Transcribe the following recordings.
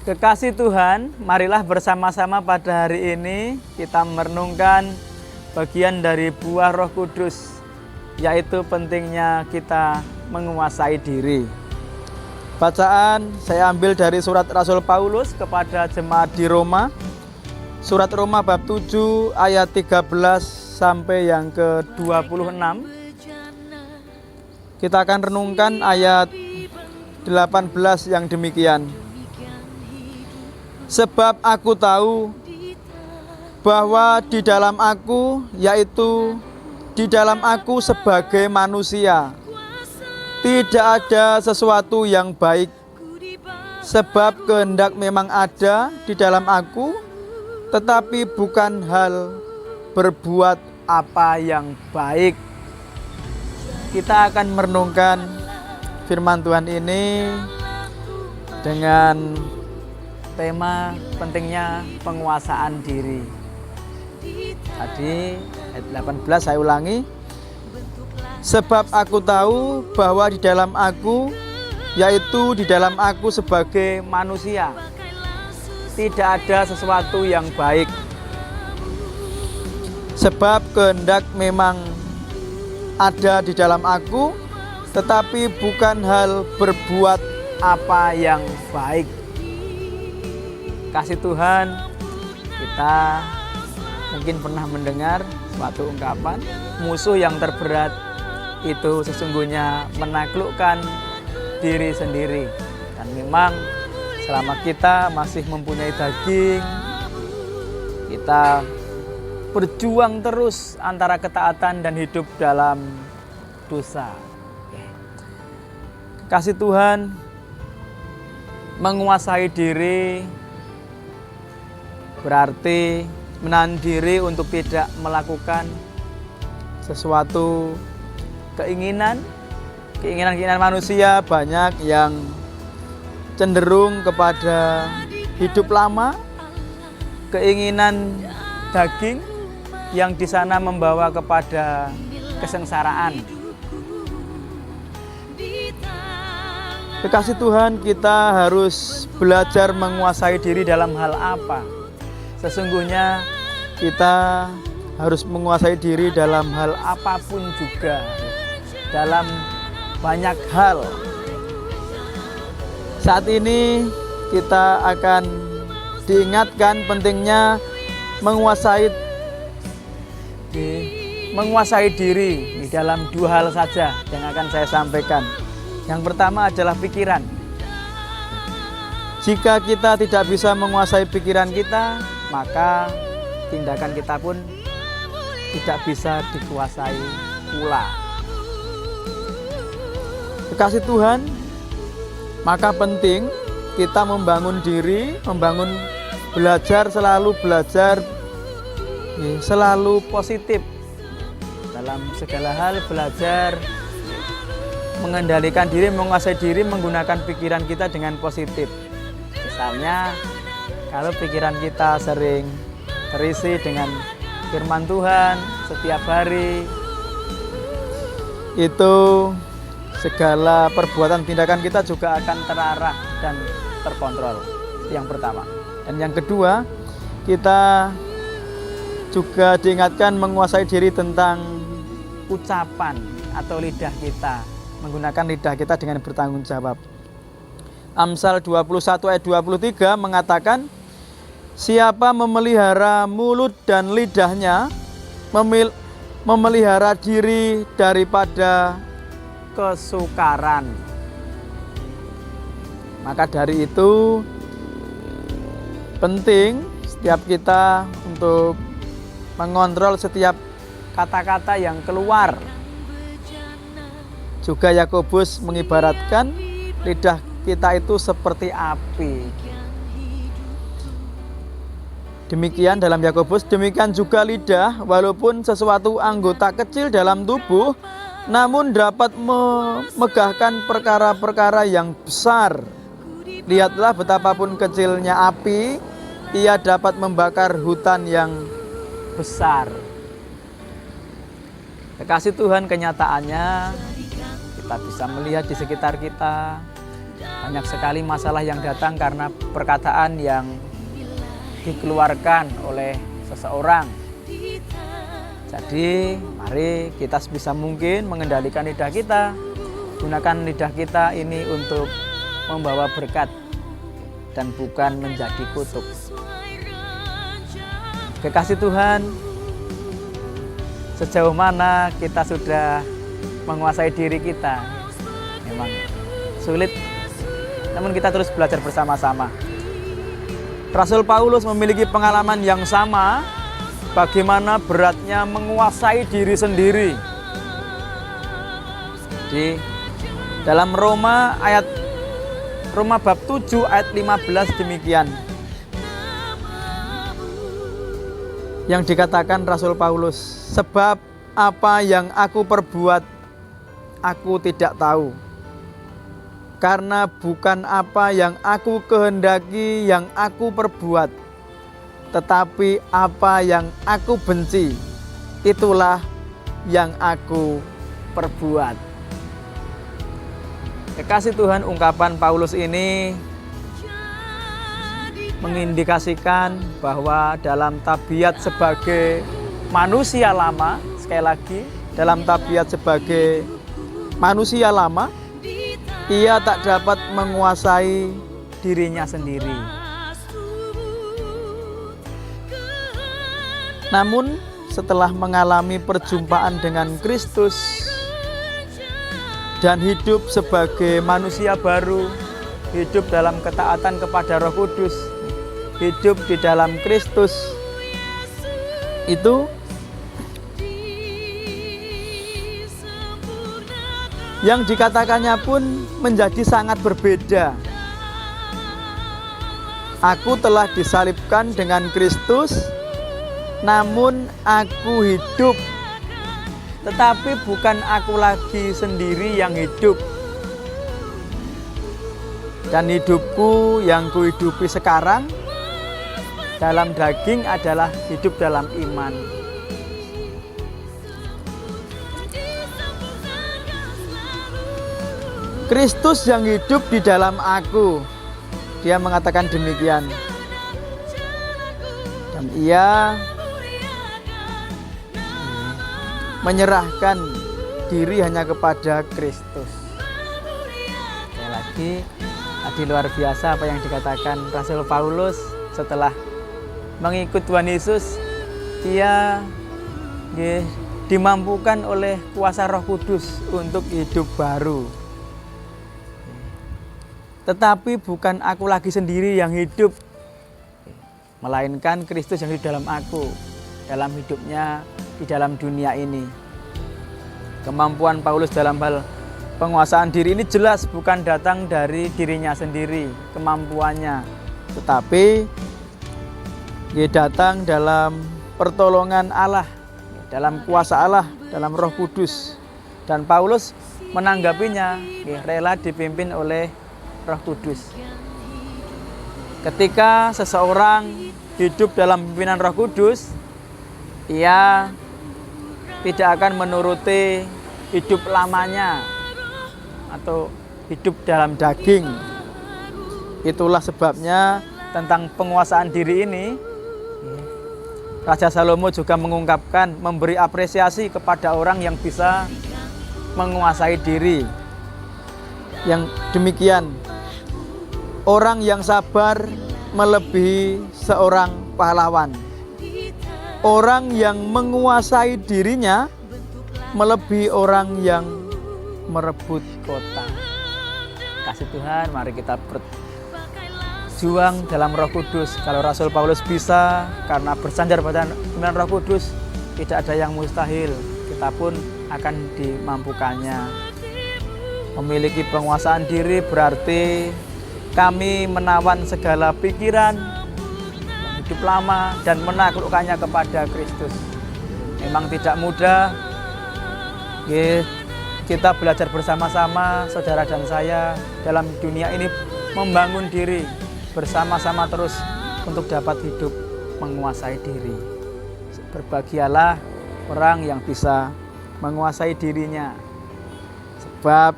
Kekasih Tuhan, marilah bersama-sama pada hari ini kita merenungkan bagian dari buah Roh Kudus, yaitu pentingnya kita menguasai diri. Bacaan saya ambil dari surat Rasul Paulus kepada jemaat di Roma, surat Roma bab 7 ayat 13 sampai yang ke-26. Kita akan renungkan ayat 18 yang demikian. Sebab aku tahu bahwa di dalam aku, yaitu di dalam aku sebagai manusia, tidak ada sesuatu yang baik. Sebab kehendak memang ada di dalam aku, tetapi bukan hal berbuat apa yang baik. Kita akan merenungkan firman Tuhan ini dengan tema pentingnya penguasaan diri. Tadi ayat 18 saya ulangi. Sebab aku tahu bahwa di dalam aku, yaitu di dalam aku sebagai manusia, tidak ada sesuatu yang baik. Sebab kehendak memang ada di dalam aku, tetapi bukan hal berbuat apa yang baik. Kasih Tuhan, kita mungkin pernah mendengar suatu ungkapan, musuh yang terberat itu sesungguhnya menaklukkan diri sendiri. Dan memang selama kita masih mempunyai daging, kita berjuang terus antara ketaatan dan hidup dalam dosa. Kasih Tuhan, menguasai diri berarti menahan diri untuk tidak melakukan sesuatu keinginan manusia. Banyak yang cenderung kepada hidup lama, keinginan daging yang di sana membawa kepada kesengsaraan. Kekasih Tuhan, kita harus belajar menguasai diri dalam hal apa? Sesungguhnya kita harus menguasai diri dalam hal apapun juga, dalam banyak hal. Saat ini kita akan diingatkan pentingnya menguasai diri di dalam dua hal saja yang akan saya sampaikan. Yang pertama adalah pikiran. Jika kita tidak bisa menguasai pikiran kita, maka tindakan kita pun tidak bisa dikuasai pula. Kekasih Tuhan, maka penting kita membangun diri, selalu belajar, selalu positif dalam segala hal, belajar mengendalikan diri, menguasai diri, menggunakan pikiran kita dengan positif. Misalnya, kalau pikiran kita sering terisi dengan firman Tuhan setiap hari, itu segala perbuatan tindakan kita juga akan terarah dan terkontrol. Yang pertama. Dan yang kedua, kita juga diingatkan menguasai diri tentang ucapan atau lidah kita, menggunakan lidah kita dengan bertanggung jawab. Amsal 21 ayat 23 mengatakan, siapa memelihara mulut dan lidahnya, memelihara diri daripada kesukaran. Maka dari itu penting setiap kita untuk mengontrol setiap kata-kata yang keluar. Juga Yakobus mengibaratkan lidah kita itu seperti api. Demikian dalam Yakobus, demikian juga lidah, walaupun sesuatu anggota kecil dalam tubuh, namun dapat memegahkan perkara-perkara yang besar. Lihatlah betapapun kecilnya api, ia dapat membakar hutan yang besar. Kekasih Tuhan, kenyataannya kita bisa melihat di sekitar kita, Banyak sekali masalah yang datang karena perkataan yang dikeluarkan oleh seseorang. Jadi mari kita sebisa mungkin mengendalikan lidah kita. Gunakan lidah kita ini untuk membawa berkat dan bukan menjadi kutuk. Kekasih Tuhan, sejauh mana kita sudah menguasai diri kita? Memang sulit, namun kita terus belajar bersama-sama. Rasul Paulus memiliki pengalaman yang sama, bagaimana beratnya menguasai diri sendiri. Di dalam Roma bab 7 ayat 15 demikian. Yang dikatakan Rasul Paulus, sebab apa yang aku perbuat, aku tidak tahu. Karena bukan apa yang aku kehendaki yang aku perbuat, tetapi apa yang aku benci, itulah yang aku perbuat. Kekasih Tuhan, ungkapan Paulus ini mengindikasikan bahwa dalam tabiat sebagai manusia lama, sekali lagi, dalam tabiat sebagai manusia lama, ia tak dapat menguasai dirinya sendiri. Namun setelah mengalami perjumpaan dengan Kristus dan hidup sebagai manusia baru, hidup dalam ketaatan kepada Roh Kudus, hidup di dalam Kristus, itu yang dikatakannya pun menjadi sangat berbeda. Aku telah disalibkan dengan Kristus, namun aku hidup. Tetapi bukan aku lagi sendiri yang hidup. Dan hidupku yang kuhidupi sekarang dalam daging adalah hidup dalam iman. Kristus yang hidup di dalam aku. Dia mengatakan demikian. Dan ia menyerahkan diri hanya kepada Kristus. Sekali lagi, tadi luar biasa apa yang dikatakan Rasul Paulus setelah mengikut Tuhan Yesus. Dia dimampukan oleh kuasa Roh Kudus untuk hidup baru. Tetapi bukan aku lagi sendiri yang hidup, melainkan Kristus yang hidup dalam aku, dalam hidupnya di dalam dunia ini. Kemampuan Paulus dalam hal penguasaan diri ini jelas bukan datang dari dirinya sendiri, kemampuannya, tetapi dia datang dalam pertolongan Allah, dalam kuasa Allah, dalam Roh Kudus. Dan Paulus menanggapinya, rela dipimpin oleh Roh Kudus. Ketika seseorang hidup dalam pimpinan Roh Kudus, ia tidak akan menuruti hidup lamanya atau hidup dalam daging. Itulah sebabnya tentang penguasaan diri ini, Raja Salomo juga mengungkapkan, memberi apresiasi kepada orang yang bisa menguasai diri. Yang demikian, orang yang sabar melebihi seorang pahlawan. Orang yang menguasai dirinya melebihi orang yang merebut kota. Kasih Tuhan, mari kita berjuang dalam Roh Kudus. Kalau Rasul Paulus bisa karena bersandar pada pimpinan Roh Kudus, tidak ada yang mustahil. Kita pun akan dimampukannya. Memiliki penguasaan diri berarti kami menawan segala pikiran hidup lama dan menaklukkannya kepada Kristus. Memang tidak mudah. Kita belajar bersama-sama, saudara dan saya, dalam dunia ini membangun diri bersama-sama terus untuk dapat hidup menguasai diri. Berbahagialah orang yang bisa menguasai dirinya. Sebab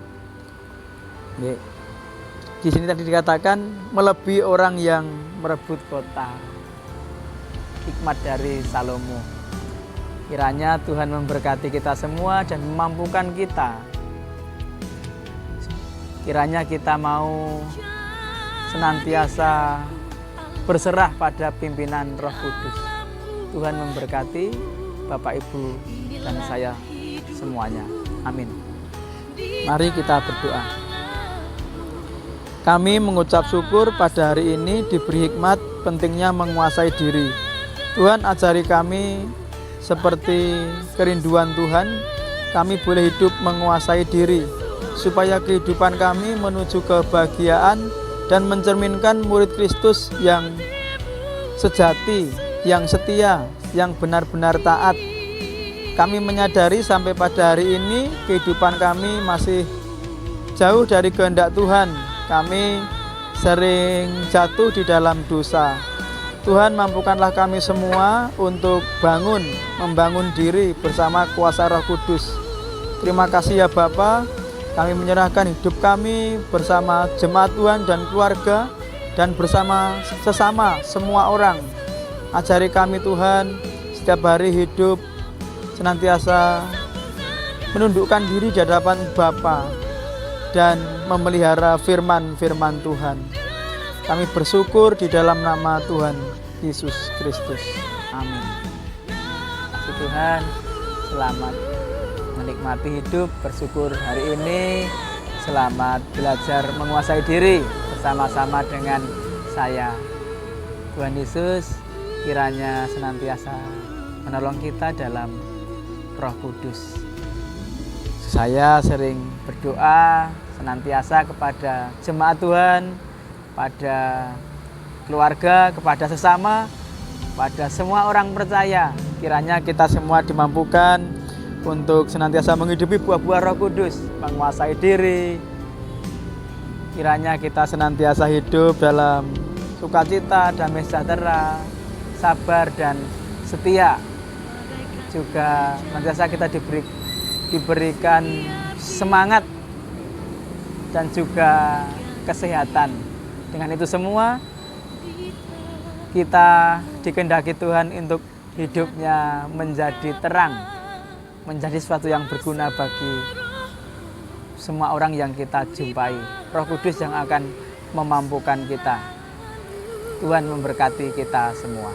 Di sini tadi dikatakan melebihi orang yang merebut kota. Hikmat dari Salomo. Kiranya Tuhan memberkati kita semua dan memampukan kita. Kiranya kita mau senantiasa berserah pada pimpinan Roh Kudus. Tuhan memberkati Bapak, Ibu, dan saya semuanya. Amin. Mari kita berdoa. Kami mengucap syukur pada hari ini diberi hikmat pentingnya menguasai diri. Tuhan ajari kami seperti kerinduan Tuhan, kami boleh hidup menguasai diri, supaya kehidupan kami menuju kebahagiaan dan mencerminkan murid Kristus yang sejati, yang setia, yang benar-benar taat. Kami menyadari sampai pada hari ini kehidupan kami masih jauh dari kehendak Tuhan. Kami sering jatuh di dalam dosa. Tuhan, mampukanlah kami semua untuk membangun diri bersama kuasa Roh Kudus. Terima kasih ya Bapa, kami menyerahkan hidup kami bersama jemaat Tuhan dan keluarga dan bersama sesama semua orang. Ajari kami Tuhan, setiap hari hidup senantiasa menundukkan diri di hadapan Bapa dan memelihara firman-firman Tuhan. Kami bersyukur di dalam nama Tuhan Yesus Kristus. Amin. Terima Tuhan, selamat menikmati hidup, bersyukur hari ini. Selamat belajar menguasai diri bersama-sama dengan saya. Tuhan Yesus kiranya senantiasa menolong kita dalam Roh Kudus. Saya sering berdoa senantiasa kepada jemaat Tuhan, pada keluarga, kepada sesama, pada semua orang percaya. Kiranya kita semua dimampukan untuk senantiasa menghidupi buah-buah Roh Kudus, menguasai diri. Kiranya kita senantiasa hidup dalam sukacita, damai sejahtera, sabar dan setia. Juga senantiasa kita diberikan semangat dan juga kesehatan. Dengan itu semua kita dikehendaki Tuhan untuk hidupnya menjadi terang, menjadi sesuatu yang berguna bagi semua orang yang kita jumpai. Roh Kudus yang akan memampukan kita. Tuhan memberkati kita semua.